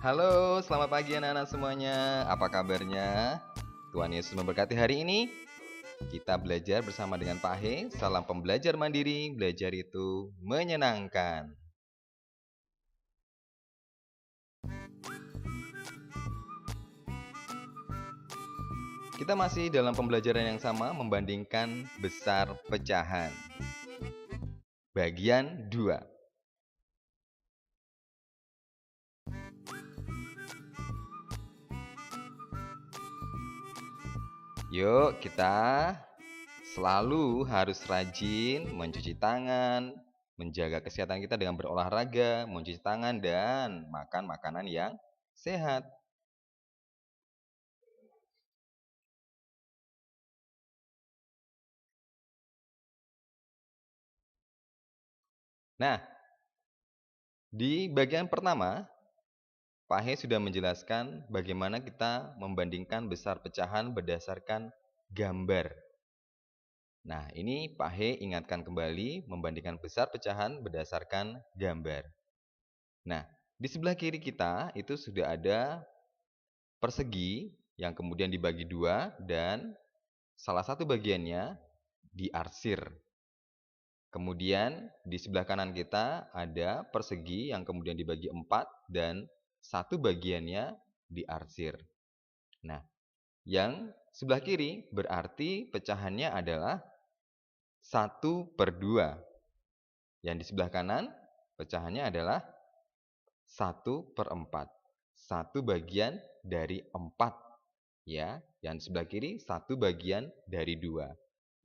Halo, selamat pagi anak-anak semuanya. Apa kabarnya? Tuhan Yesus memberkati hari ini. Kita belajar bersama dengan Pak He. Salam pembelajar mandiri, belajar itu menyenangkan. Kita masih dalam pembelajaran yang sama, membandingkan besar pecahan. Bagian 2. Yuk, kita selalu harus rajin mencuci tangan, menjaga kesehatan kita dengan berolahraga, mencuci tangan, dan makan makanan yang sehat. Nah, di bagian pertama, Pak He sudah menjelaskan bagaimana kita membandingkan besar pecahan berdasarkan gambar. Nah, ini Pak He ingatkan kembali membandingkan besar pecahan berdasarkan gambar. Nah, di sebelah kiri kita itu sudah ada persegi yang kemudian dibagi dua dan salah satu bagiannya diarsir. Kemudian di sebelah kanan kita ada persegi yang kemudian dibagi 4 dan satu bagiannya diarsir. Nah, yang sebelah kiri berarti pecahannya adalah 1/2. Yang di sebelah kanan pecahannya adalah 1/4. Satu bagian dari 4. Ya, yang sebelah kiri satu bagian dari 2.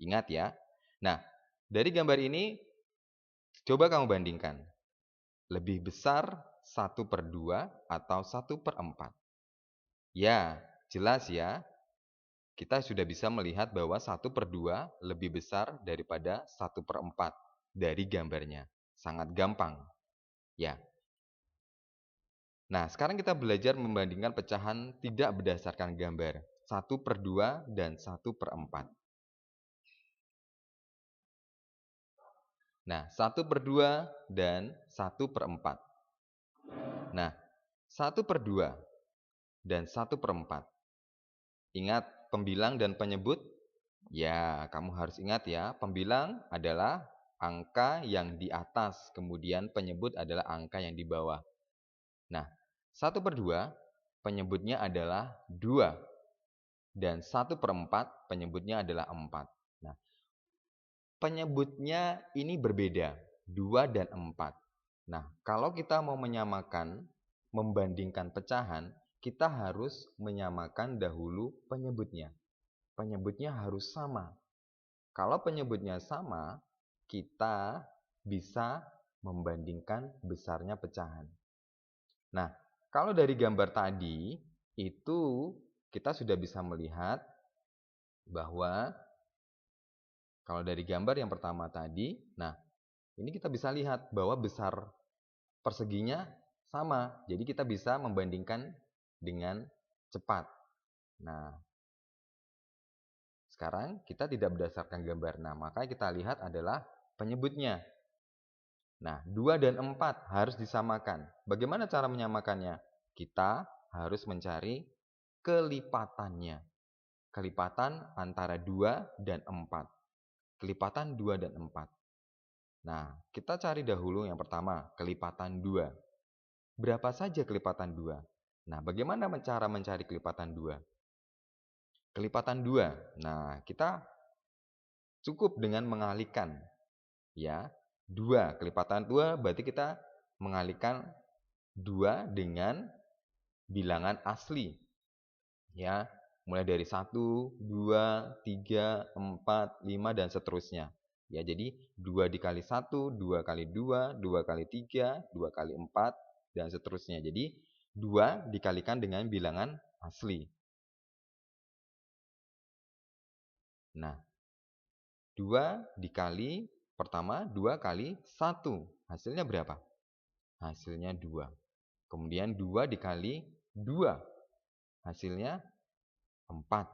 Ingat ya. Nah, dari gambar ini coba kamu bandingkan. Lebih besar 1/2 atau 1/4? Ya, jelas ya. Kita sudah bisa melihat bahwa 1/2 lebih besar daripada 1/4 dari gambarnya. Sangat gampang. Ya. Nah, sekarang kita belajar membandingkan pecahan tidak berdasarkan gambar. 1/2 dan 1/4. Nah, 1/2 dan 1/4. Nah, 1/2 dan 1/4. Ingat pembilang dan penyebut? Ya, kamu harus ingat ya. Pembilang adalah angka yang di atas, kemudian penyebut adalah angka yang di bawah. Nah, 1/2 penyebutnya adalah 2. Dan 1/4 penyebutnya adalah 4. Nah, penyebutnya ini berbeda, 2 dan 4. Nah, kalau kita mau menyamakan, membandingkan pecahan, kita harus menyamakan dahulu penyebutnya. Penyebutnya harus sama. Kalau penyebutnya sama, kita bisa membandingkan besarnya pecahan. Nah, kalau dari gambar tadi, itu kita sudah bisa melihat bahwa kalau dari gambar yang pertama tadi, nah ini kita bisa lihat bahwa besar perseginya sama. Jadi kita bisa membandingkan dengan cepat. Nah, sekarang kita tidak berdasarkan gambar. Nah, maka kita lihat adalah penyebutnya. Nah, 2 dan 4 harus disamakan. Bagaimana cara menyamakannya? Kita harus mencari kelipatannya. Kelipatan antara 2 dan 4. Kelipatan 2 dan 4. Nah, kita cari dahulu yang pertama, kelipatan 2. Berapa saja kelipatan 2? Nah, bagaimana cara mencari kelipatan 2? Kelipatan 2. Nah, kita cukup dengan mengalihkan. Ya, 2. Kelipatan 2 berarti kita mengalihkan 2 dengan bilangan asli. Ya, mulai dari 1, 2, 3, 4, 5, dan seterusnya. Ya, jadi 2 dikali 1, 2 kali 2, 2 kali 3, 2 kali 4, dan seterusnya. Jadi, 2 dikalikan dengan bilangan asli. Nah, 2 dikali, pertama 2 kali 1. Hasilnya berapa? Hasilnya 2. Kemudian 2 dikali 2. Hasilnya 4.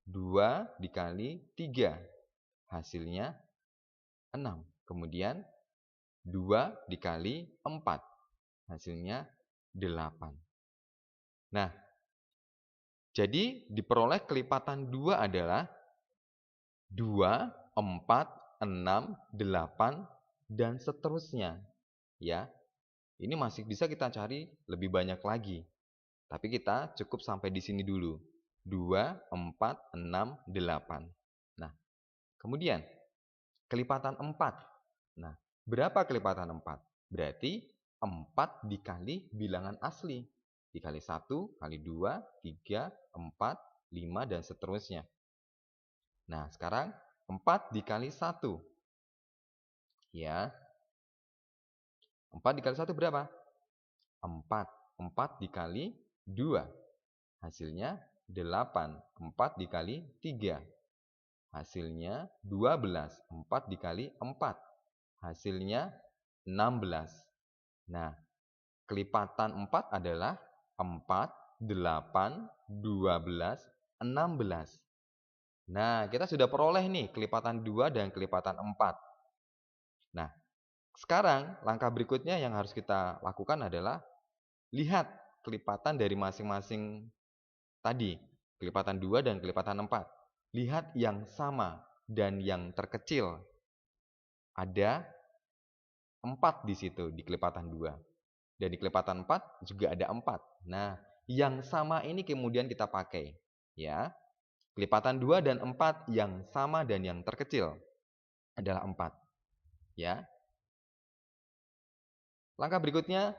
2 dikali 3. Hasilnya 6. Kemudian 2 dikali 4. Hasilnya 8. Nah, jadi diperoleh kelipatan 2 adalah 2, 4, 6, 8, dan seterusnya. Ya, ini masih bisa kita cari lebih banyak lagi. Tapi kita cukup sampai di sini dulu. 2, 4, 6, 8. Nah, kemudian kelipatan 4. Nah, berapa kelipatan 4? Berarti 4 dikali bilangan asli. Dikali 1, kali 2, 3, 4, 5, dan seterusnya. Nah, sekarang 4 dikali 1. Ya, 4 dikali 1 berapa? 4. 4 dikali 2. Hasilnya 8. 4 dikali 3. Hasilnya 12. 4 dikali 4. Hasilnya 16. Nah, kelipatan 4 adalah 4, 8, 12, 16. Nah, kita sudah peroleh nih kelipatan 2 dan kelipatan 4. Nah, sekarang langkah berikutnya yang harus kita lakukan adalah lihat kelipatan dari masing-masing tadi, kelipatan 2 dan kelipatan 4. Lihat yang sama dan yang terkecil. Ada 4 di situ di kelipatan 2. Dan di kelipatan 4 juga ada 4. Nah, yang sama ini kemudian kita pakai. Ya, kelipatan 2 dan 4 yang sama dan yang terkecil adalah 4. Ya. Langkah berikutnya.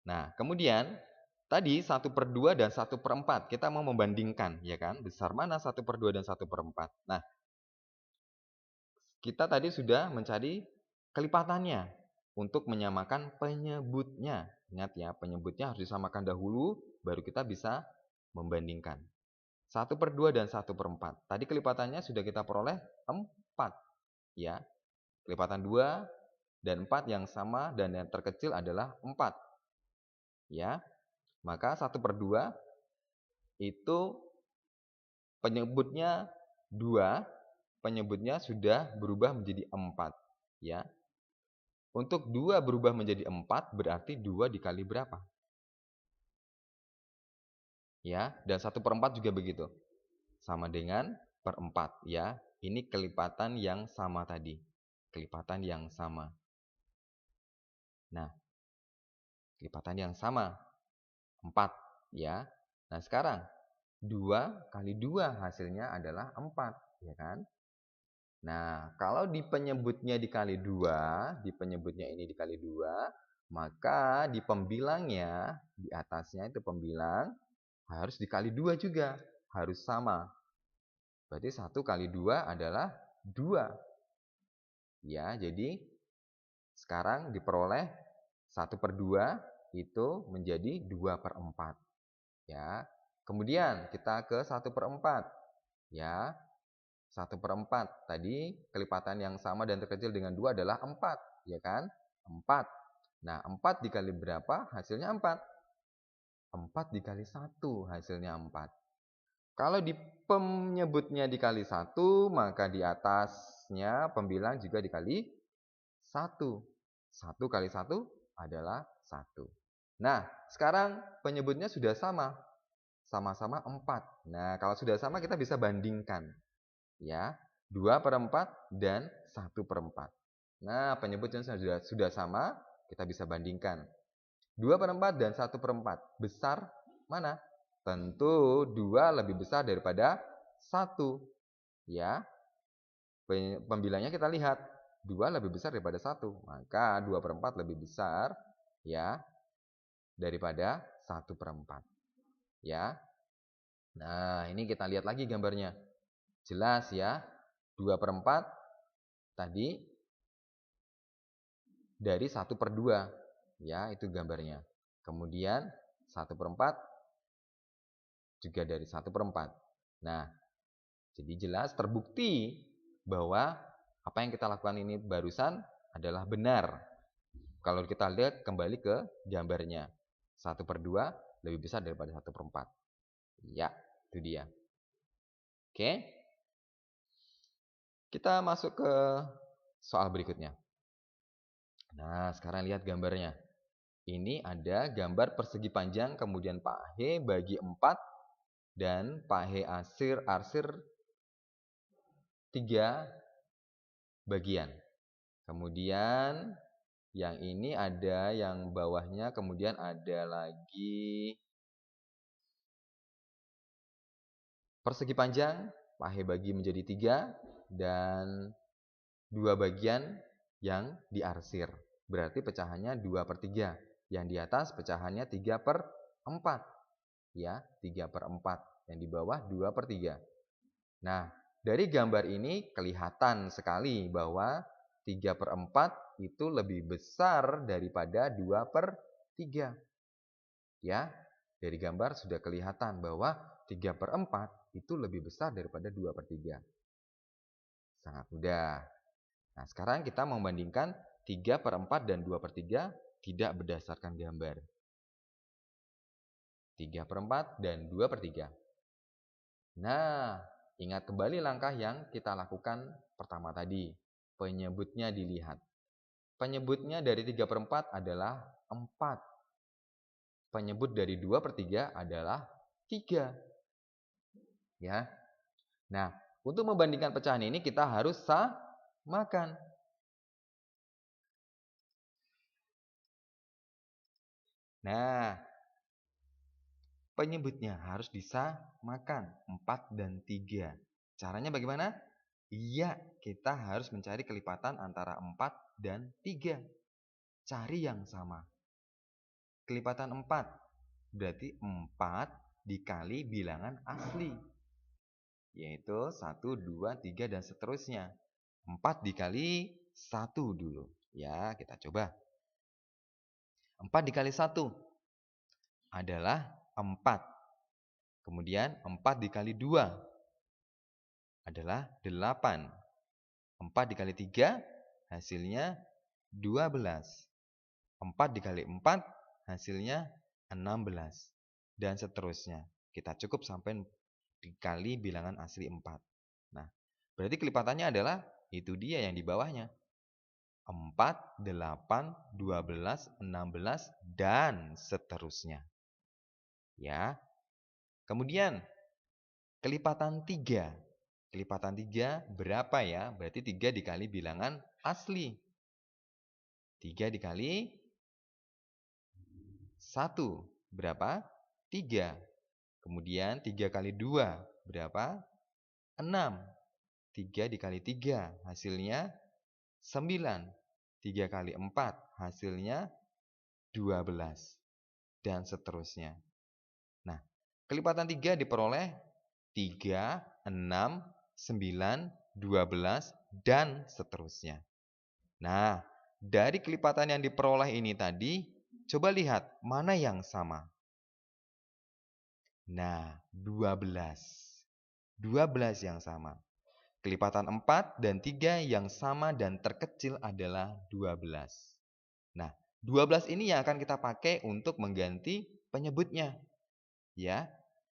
Nah, kemudian tadi 1/2 dan 1/4. Kita mau membandingkan, ya kan? Besar mana 1/2 dan 1/4. Nah, kita tadi sudah mencari kelipatannya untuk menyamakan penyebutnya. Ingat ya, penyebutnya harus disamakan dahulu, baru kita bisa membandingkan. 1/2 dan 1/4. Tadi kelipatannya sudah kita peroleh 4. Ya, kelipatan 2 dan 4 yang sama dan yang terkecil adalah 4. Ya, maka 1/2 itu penyebutnya 2, penyebutnya sudah berubah menjadi 4. Ya. Untuk 2 berubah menjadi 4 berarti 2 dikali berapa? Ya, dan 1/4 juga begitu. Sama dengan per 4 ya. Ini kelipatan yang sama tadi. Kelipatan yang sama. Nah, kelipatan yang sama 4 ya. Nah, sekarang 2 kali 2 hasilnya adalah 4, ya kan? Nah, kalau di penyebutnya dikali 2, di penyebutnya ini dikali 2, maka di pembilangnya, di atasnya itu pembilang, harus dikali 2 juga, harus sama. Berarti 1 kali 2 adalah 2. Ya, jadi sekarang diperoleh 1/2 itu menjadi 2/4. Ya. Kemudian kita ke 1/4. Ya. 1/4. Tadi kelipatan yang sama dan terkecil dengan 2 adalah 4, ya kan? 4. Nah, 4 dikali berapa? Hasilnya 4. 4 dikali 1 hasilnya 4. Kalau di penyebutnya dikali 1, maka di atasnya pembilang juga dikali 1. 1 kali 1 /1. Nah, sekarang penyebutnya sudah sama. Sama-sama 4. Nah, kalau sudah sama kita bisa bandingkan. Ya, 2/4 dan 1/4. Nah, penyebutnya sudah sama, kita bisa bandingkan. 2/4 dan 1/4. Besar mana? Tentu 2 lebih besar daripada 1. Ya. Pembilangnya kita lihat. 2 lebih besar daripada 1. Maka 2/4 lebih besar ya daripada 1/4. Ya. Nah, ini kita lihat lagi gambarnya. Jelas ya. 2/4 tadi dari 1/2. Ya, itu gambarnya. Kemudian 1/4 juga dari 1/4. Nah, jadi jelas terbukti bahwa apa yang kita lakukan ini barusan adalah benar. Kalau kita lihat kembali ke gambarnya. 1/2 lebih besar daripada 1/4. Ya, itu dia. Oke. Kita masuk ke soal berikutnya. Nah, sekarang lihat gambarnya. Ini ada gambar persegi panjang, kemudian pahe bagi 4, dan pahe arsir 3 bagian. Kemudian yang ini ada yang bawahnya, kemudian ada lagi persegi panjang, pahe bagi menjadi 3, dan 2 bagian yang diarsir. Berarti pecahannya 2/3. Yang di atas pecahannya 3/4. Ya, 3/4. Yang di bawah 2/3. Nah, dari gambar ini kelihatan sekali bahwa 3/4 itu lebih besar daripada 2/3. Ya, dari gambar sudah kelihatan bahwa 3/4 itu lebih besar daripada 2/3. Sangat mudah. Nah, sekarang kita membandingkan 3/4 dan 2/3 tidak berdasarkan gambar. 3/4 dan 2/3. Nah, ingat kembali langkah yang kita lakukan pertama tadi. Penyebutnya dilihat. Penyebutnya dari 3/4 adalah 4. Penyebut dari 2/3 adalah 3. Ya. Nah, untuk membandingkan pecahan ini kita harus samakan. Nah, penyebutnya harus disamakan 4 dan 3. Caranya bagaimana? Iya, kita harus mencari kelipatan antara 4 dan 3. Cari yang sama. Kelipatan 4 berarti 4 dikali bilangan asli, yaitu 1, 2, 3, dan seterusnya. 4 dikali 1 dulu. Ya, kita coba. 4 dikali 1 adalah 4. Kemudian 4 dikali 2 adalah 8. 4 dikali 3 hasilnya 12. 4 dikali 4 hasilnya 16. Dan seterusnya. Kita cukup sampai dikali bilangan asli 4. Nah, berarti kelipatannya adalah itu dia yang di bawahnya. 4, 8, 12, 16, dan seterusnya. Ya. Kemudian kelipatan 3. Kelipatan 3 berapa ya? Berarti 3 dikali bilangan asli. 3 dikali 1 berapa? 3. Kemudian 3 kali 2 berapa? 6. 3 dikali 3 hasilnya 9. 3 kali 4 hasilnya 12. Dan seterusnya. Nah, kelipatan 3 diperoleh 3, 6, 9, 12, dan seterusnya. Nah, dari kelipatan yang diperoleh ini tadi, coba lihat mana yang sama. Nah, 12. 12 yang sama. Kelipatan 4 dan 3 yang sama dan terkecil adalah 12. Nah, 12 ini yang akan kita pakai untuk mengganti penyebutnya. Ya,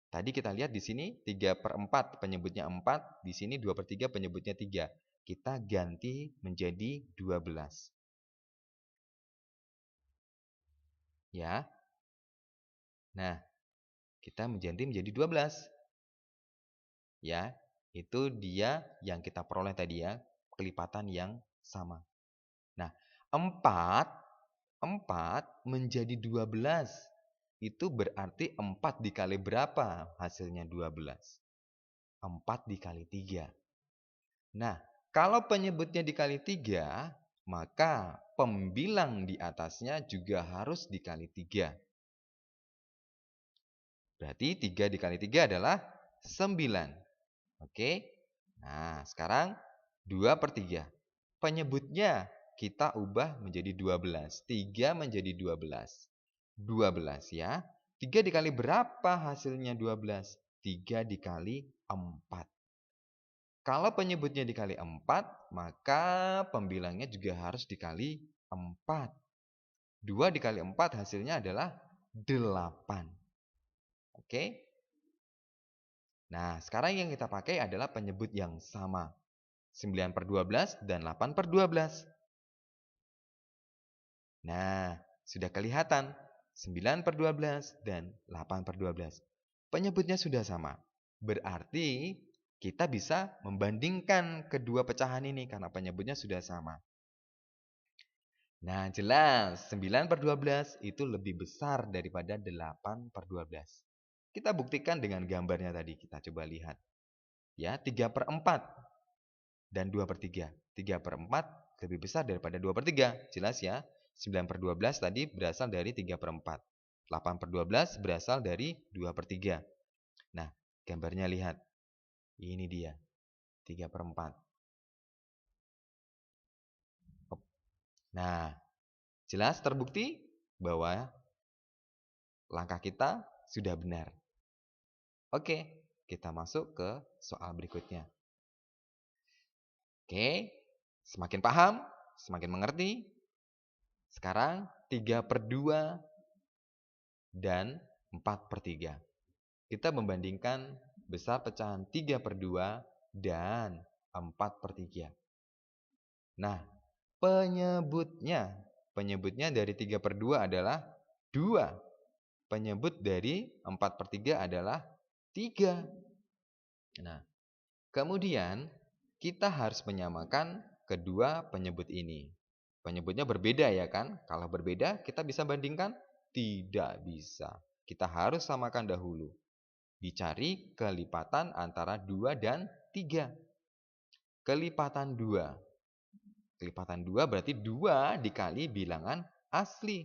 tadi kita lihat di sini 3/4 penyebutnya 4, di sini 2/3 penyebutnya 3. Kita ganti menjadi 12. Ya. Nah, kita ganti menjadi 12. Ya, itu dia yang kita peroleh tadi ya, kelipatan yang sama. Nah, 4 menjadi 12. Itu berarti 4 dikali berapa hasilnya 12? 4 dikali 3. Nah, kalau penyebutnya dikali 3, maka pembilang di atasnya juga harus dikali 3. Berarti 3 dikali 3 adalah 9. Oke. Nah, sekarang 2/3. Penyebutnya kita ubah menjadi 12. 3 menjadi 12. 12 ya. 3 dikali berapa hasilnya 12? 3 dikali 4. Kalau penyebutnya dikali 4, maka pembilangnya juga harus dikali 4. 2 dikali 4 hasilnya adalah 8. Oke. Nah, sekarang yang kita pakai adalah penyebut yang sama. 9/12 dan 8/12. Nah, Sudah kelihatan 9/12 dan 8/12. Penyebutnya sudah sama. Berarti kita bisa membandingkan kedua pecahan ini karena penyebutnya sudah sama. Nah, jelas 9/12 itu lebih besar daripada 8/12. Kita buktikan dengan gambarnya tadi. Kita coba lihat. Ya, 3/4 dan 2/3. 3/4 lebih besar daripada 2/3. Jelas ya. 9/12 tadi berasal dari 3/4. 8/12 berasal dari 2/3. Nah, gambarnya lihat. Ini dia. 3/4. Nah, jelas terbukti bahwa langkah kita sudah benar. Oke, kita masuk ke soal berikutnya. Oke, semakin paham, semakin mengerti. Sekarang 3/2 dan 4/3. Kita membandingkan besar pecahan 3/2 dan 4/3. Nah, penyebutnya dari 3/2 adalah 2. Penyebut dari 4/3 adalah 3. Nah, kemudian kita harus menyamakan kedua penyebut ini. Penyebutnya berbeda ya kan? Kalau berbeda kita bisa bandingkan? Tidak bisa. Kita harus samakan dahulu. Dicari kelipatan antara 2 dan 3. Kelipatan 2. Kelipatan 2 berarti 2 dikali bilangan asli.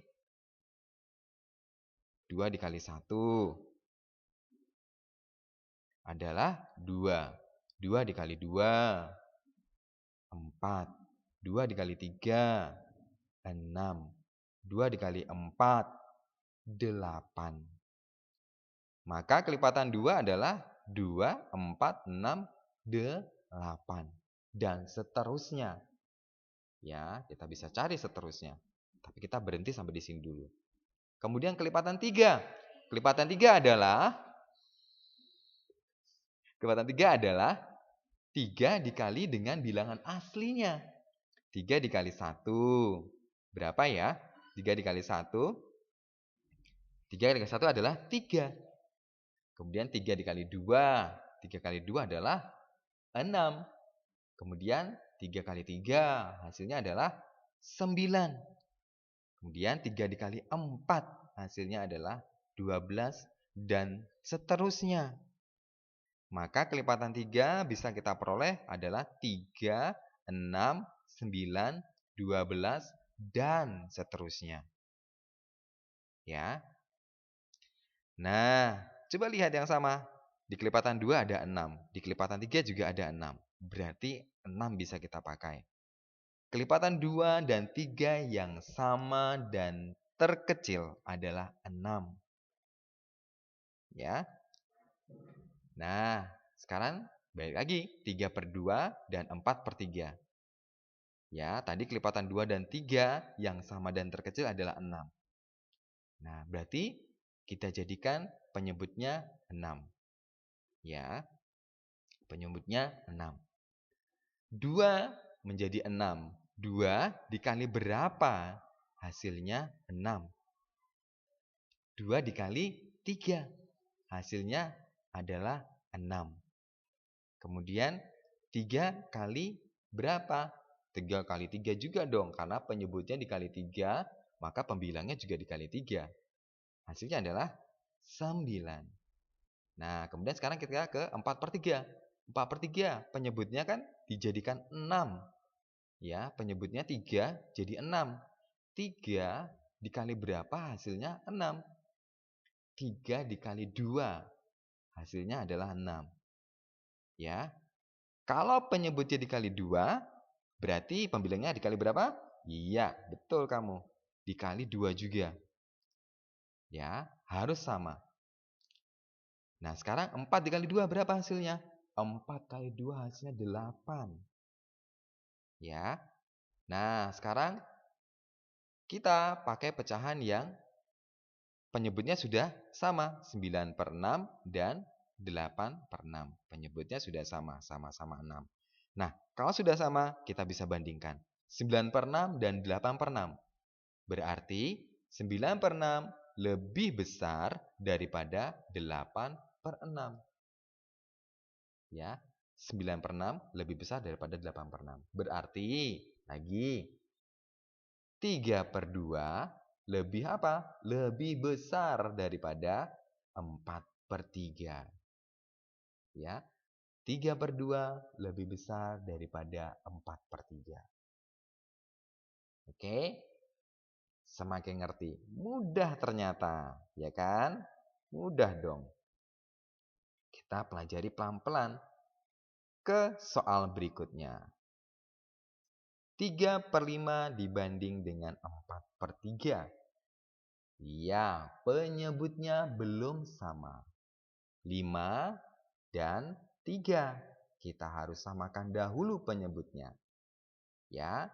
2 dikali 1 adalah 2. 2 dikali 2, 4. 2 dikali 3, 6. 2 dikali 4, 8. Maka kelipatan 2 adalah 2, 4, 6, 8. Dan seterusnya. Ya, kita bisa cari seterusnya. Tapi kita berhenti sampai di sini dulu. Kemudian kelipatan 3. Kelipatan 3 adalah 3 dikali dengan bilangan aslinya. 3 dikali 1. Berapa ya? 3 dikali 1. 3 dikali 1 adalah 3. Kemudian 3 dikali 2. 3 kali 2 adalah 6. Kemudian 3 kali 3 hasilnya adalah 9. Kemudian 3 dikali 4 hasilnya adalah 12 dan seterusnya. Maka kelipatan 3 bisa kita peroleh adalah 3, 6, 9, 12, dan seterusnya. Ya. Nah, coba lihat yang sama. Di kelipatan 2 ada 6. Di kelipatan 3 juga ada 6. Berarti 6 bisa kita pakai. Kelipatan 2 dan 3 yang sama dan terkecil adalah 6. Ya. Nah, sekarang balik lagi. 3/2 dan 4/3. Ya, tadi kelipatan 2 dan 3 yang sama dan terkecil adalah 6. Nah, berarti kita jadikan penyebutnya 6. Ya, penyebutnya 6. 2 menjadi 6. 2 dikali berapa? Hasilnya 6. 2 dikali 3. Hasilnya adalah 6. Kemudian 3 kali berapa? 3 kali 3 juga dong. Karena penyebutnya dikali 3, maka pembilangnya juga dikali 3. Hasilnya adalah 9. Nah, kemudian sekarang kita ke 4/3. 4/3 penyebutnya kan dijadikan 6. Ya, penyebutnya 3 jadi 6. 3 dikali berapa hasilnya 6. 3 dikali 2 hasilnya adalah 6. Ya. Kalau penyebutnya dikali 2, berarti pembilangnya dikali berapa? Iya, betul kamu. Dikali 2 juga. Ya, harus sama. Nah, sekarang 4 dikali 2 berapa hasilnya? 4 kali 2 hasilnya 8. Ya. Nah, sekarang kita pakai pecahan yang penyebutnya sudah sama. 9/6 dan 8/6. Penyebutnya sudah sama, sama-sama 6. Nah, kalau sudah sama, kita bisa bandingkan. 9/6 dan 8/6. Berarti 9/6 lebih besar daripada 8/6. Ya, 9/6 lebih besar daripada 8/6. Berarti, lagi, 3/2 lebih apa? Lebih besar daripada 4/3. Ya, 3/2 lebih besar daripada 4/3. Oke? Semakin ngerti. Mudah ternyata, ya kan? Mudah dong. Kita pelajari pelan-pelan ke soal berikutnya. 3/5 dibanding dengan 4/3. Ya, penyebutnya belum sama. 5 dan 3. Kita harus samakan dahulu penyebutnya. Ya,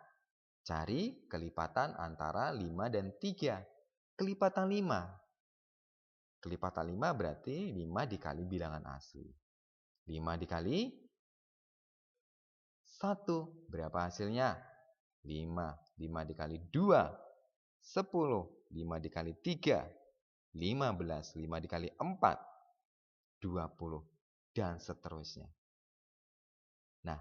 cari kelipatan antara 5 dan 3. Kelipatan 5. Kelipatan 5 berarti 5 dikali bilangan asli. 5 dikali 1. Berapa hasilnya? 5. 5 dikali 2. 10. 5 dikali 3. 15. 5 dikali 4. 20. Dan seterusnya. Nah,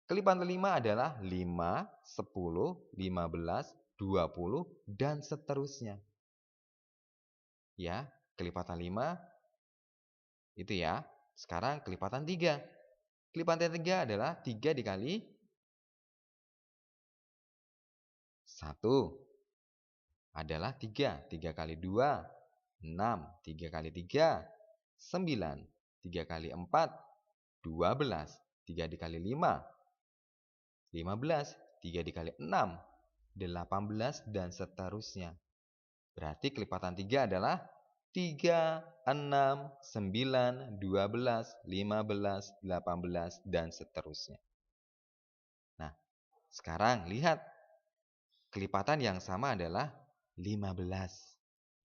kelipatan 5 adalah 5, 10, 15, 20, dan seterusnya. Ya, kelipatan 5 itu ya. Sekarang kelipatan 3. Kelipatan 3 adalah 3 dikali 1 adalah 3. 3 kali 2, 6. 3 kali 3, 9. 3 kali 4, 12. 3 dikali 5, 15. 3 dikali 6, 18, dan seterusnya. Berarti kelipatan 3 adalah 3, 6, 9, 12, 15, 18, dan seterusnya. Nah, sekarang lihat. Kelipatan yang sama adalah 15.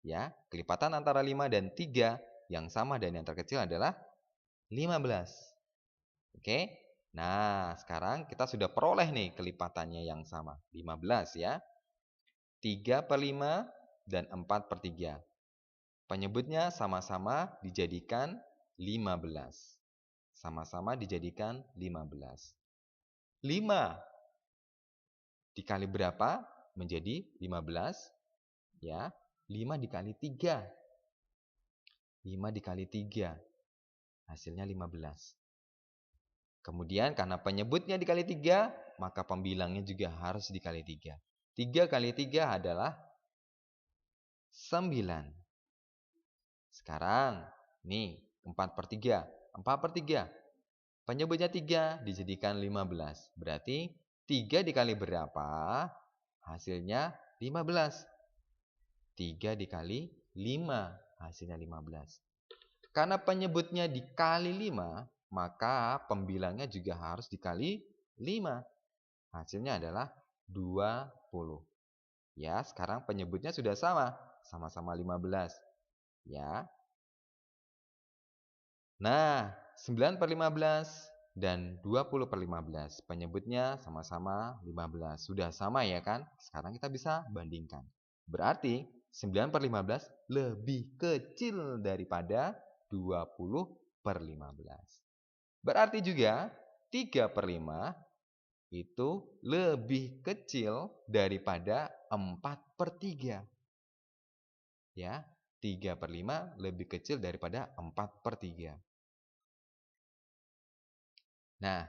Ya, kelipatan antara 5 dan 3 yang sama dan yang terkecil adalah 15. Oke? Nah, sekarang kita sudah peroleh nih kelipatannya yang sama. 15 ya. 3/5 dan 4/3. Penyebutnya sama-sama dijadikan 15. Sama-sama dijadikan 15. 5 dikali berapa? Menjadi 15. Ya, 5 dikali 3. 5 dikali 3. Hasilnya 15. Kemudian karena penyebutnya dikali 3, maka pembilangnya juga harus dikali 3. 3 kali 3 adalah 9. Sekarang, nih, 4/3. 4/3. Penyebutnya 3 dijadikan 15. Berarti 3 dikali berapa? Hasilnya 15. 3 dikali 5. Hasilnya 15. Karena penyebutnya dikali 5, maka pembilangnya juga harus dikali 5. Hasilnya adalah 20. Ya, sekarang penyebutnya sudah sama. Sama-sama 15. Ya. Nah, 9/15 dan 20/15. Penyebutnya sama-sama 15. Sudah sama ya kan? Sekarang kita bisa bandingkan. Berarti 9/15 lebih kecil daripada 20/15. Berarti juga 3/5 itu lebih kecil daripada 4/3. Ya, 3/5 lebih kecil daripada 4/3. Nah,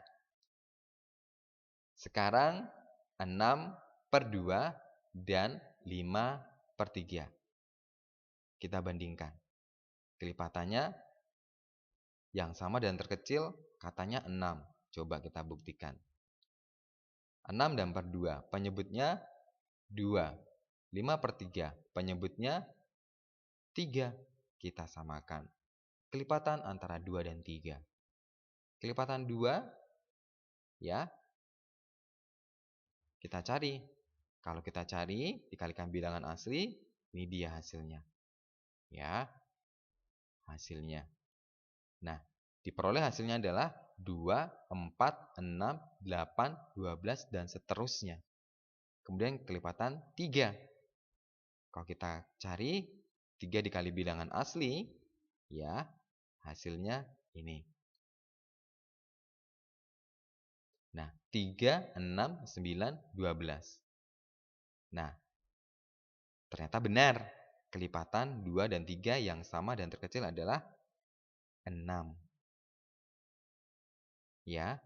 sekarang 6/2 dan 5/3. Kita bandingkan. Kelipatannya yang sama dan terkecil katanya 6. Coba kita buktikan. 6 dan 4/2. Penyebutnya 2. 5/3. Penyebutnya 3. Kita samakan. Kelipatan antara 2 dan 3. Kelipatan 2, ya, kita cari. Kalau kita cari, dikalikan bilangan asli, ini dia hasilnya. Ya, hasilnya. Nah, diperoleh hasilnya adalah 2, 4, 6, 8, 12, dan seterusnya. Kemudian kelipatan 3. Kalau kita cari 3 dikali bilangan asli, ya, hasilnya ini. Nah, 3, 6, 9, 12. Nah, ternyata benar. Kelipatan 2 dan 3 yang sama dan terkecil adalah 6. Ya,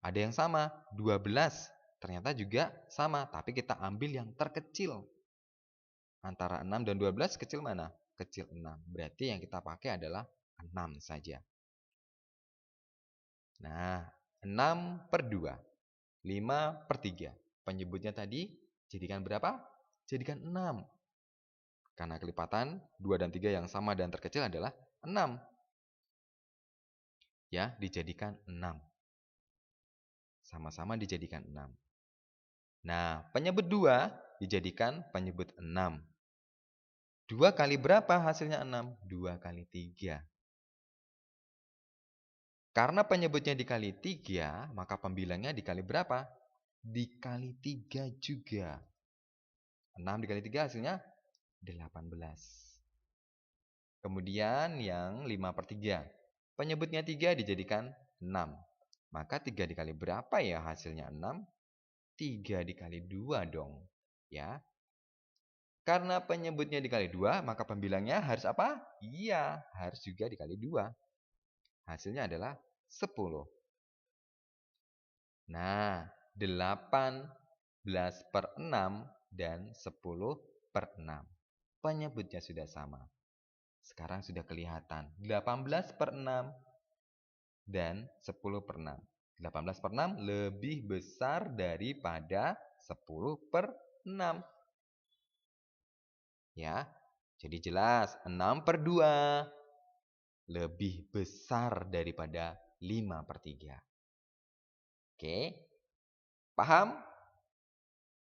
ada yang sama, 12. Ternyata juga sama, tapi kita ambil yang terkecil. Antara 6 dan 12 kecil mana? Kecil 6. Berarti yang kita pakai adalah 6 saja. Nah, 6/2. 5/3. Penyebutnya tadi jadikan berapa? Jadikan 6. Karena kelipatan 2 dan 3 yang sama dan terkecil adalah 6. Ya, dijadikan 6. Sama-sama dijadikan 6. Nah, penyebut 2 dijadikan penyebut 6. 2 kali berapa hasilnya 6? 2 kali 3. Karena penyebutnya dikali 3, maka pembilangnya dikali berapa? Dikali 3 juga. 6 dikali 3 hasilnya 18. Kemudian yang 5/3. Penyebutnya 3 dijadikan 6. Maka 3 dikali berapa ya hasilnya 6? 3 dikali 2 dong. Ya. Karena penyebutnya dikali 2, maka pembilangnya harus apa? Iya, harus juga dikali 2. Hasilnya adalah 10. Nah, 18/6 dan 10/6. Penyebutnya sudah sama. Sekarang sudah kelihatan. 18/6 dan 10/6. 18/6 lebih besar daripada 10/6. Ya, jadi jelas 6/2 lebih besar daripada 5/3. Oke, paham?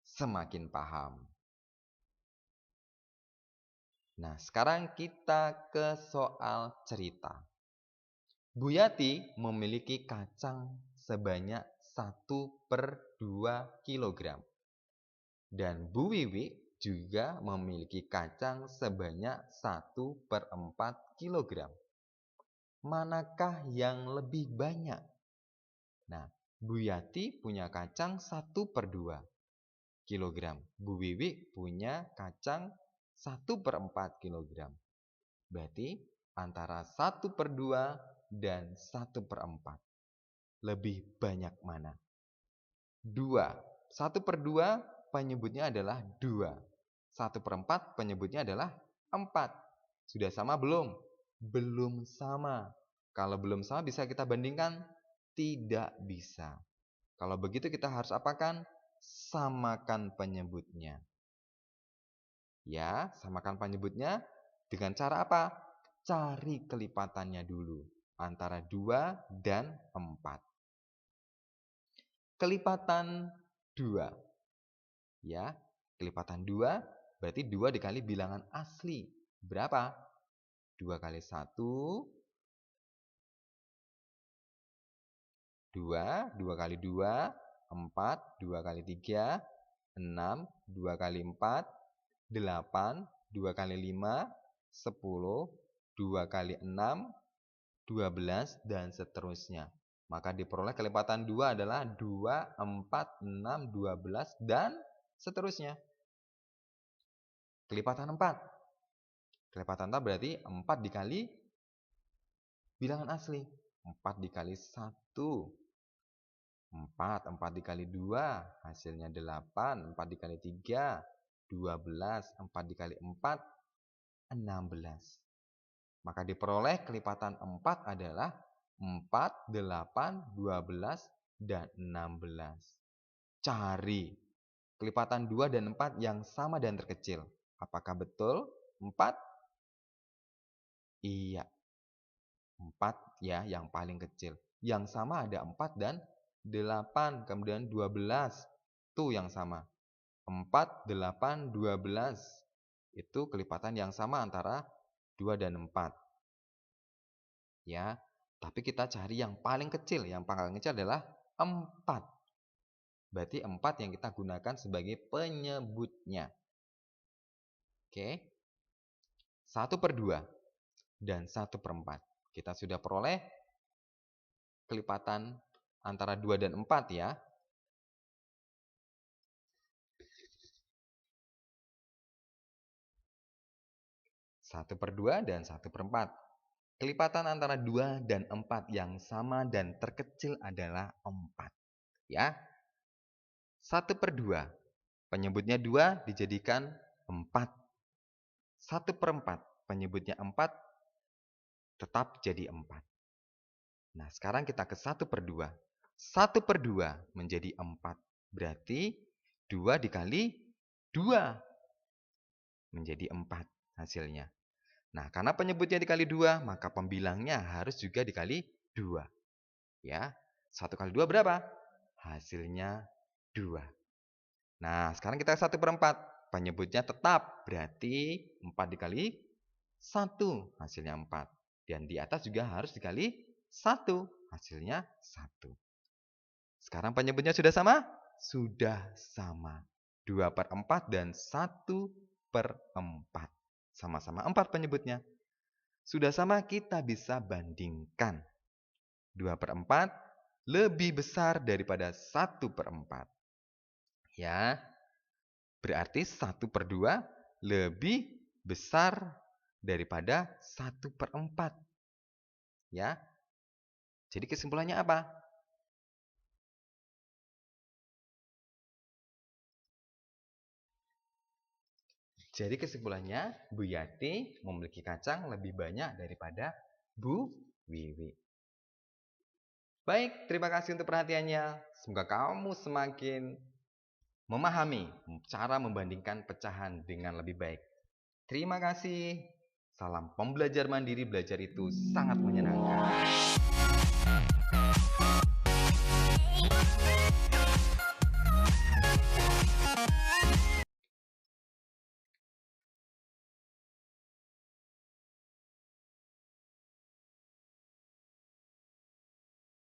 Semakin paham. Nah, sekarang kita ke soal cerita. Bu Yati memiliki kacang sebanyak 1/2 kilogram. Dan Bu Wiwi juga memiliki kacang sebanyak 1/4 kilogram. Manakah yang lebih banyak? Nah, Bu Yati punya kacang 1/2 kilogram. Bu Wiwi punya kacang 1/4 kilogram. Berarti antara 1/2 dan 1/4. Lebih banyak mana? 2. 1/2 penyebutnya adalah 2. 1/4 penyebutnya adalah 4. Sudah sama belum? Belum sama. Kalau belum sama bisa kita bandingkan? Tidak bisa. Kalau begitu kita harus apakan? Samakan penyebutnya. Ya, samakan penyebutnya dengan cara apa? Cari kelipatannya dulu. Antara 2 dan 4. Kelipatan 2. Ya, kelipatan 2 berarti 2 dikali bilangan asli. Berapa? 2 kali 1, 2, 2 kali 2, 4, 2 kali 3, 6, 2 kali 4, 8, 2 kali 5, 10, 2 kali 6, 12, dan seterusnya. Maka diperoleh kelipatan 2 adalah 2, 4, 6, 12, dan seterusnya. Kelipatan 4. Kelipatan 4 berarti 4 dikali bilangan asli. 4 dikali 1. 4. 4 dikali 2. Hasilnya 8. 4 dikali 3. 12. 4 dikali 4. 16. Maka diperoleh kelipatan 4 adalah 4, 8, 12, dan 16. Cari kelipatan 2 dan 4 yang sama dan terkecil. Apakah betul 4? Iya, 4 ya yang paling kecil. Yang sama ada 4 dan 8, kemudian 12. Tuh yang sama. 4, 8, 12. Itu kelipatan yang sama antara 2 dan 4. Ya, tapi kita cari yang paling kecil. Yang paling kecil adalah 4. Berarti 4 yang kita gunakan sebagai penyebutnya. Oke. 1/2 dan 1/4. Kita sudah peroleh kelipatan antara 2 dan 4 ya. 1/2 dan 1/4. Kelipatan antara 2 dan 4 yang sama dan terkecil adalah 4. Ya. 1/2. Penyebutnya 2 dijadikan 4. 1/4. Penyebutnya 4 tetap jadi 4. Nah, sekarang kita ke 1/2. 1/2 menjadi 4. Berarti 2 dikali 2 menjadi 4 hasilnya. Nah, karena penyebutnya dikali 2, maka pembilangnya harus juga dikali 2. Ya, 1 kali 2 berapa? Hasilnya 2. Nah, sekarang kita 1/4. Penyebutnya tetap, berarti 4 dikali 1, hasilnya 4. Dan di atas juga harus dikali 1, hasilnya 1. Sekarang penyebutnya sudah sama? Sudah sama. 2/4 dan 1/4. Sama-sama 4 penyebutnya. Sudah sama, kita bisa bandingkan. 2/4 lebih besar daripada 1/4. Ya, berarti 1/2 lebih besar daripada 1/4. Ya, jadi kesimpulannya apa? Jadi kesimpulannya, Bu Yati memiliki kacang lebih banyak daripada Bu Wiwi. Baik, terima kasih untuk perhatiannya. Semoga kamu semakin memahami cara membandingkan pecahan dengan lebih baik. Terima kasih. Salam pembelajar mandiri, belajar itu sangat menyenangkan.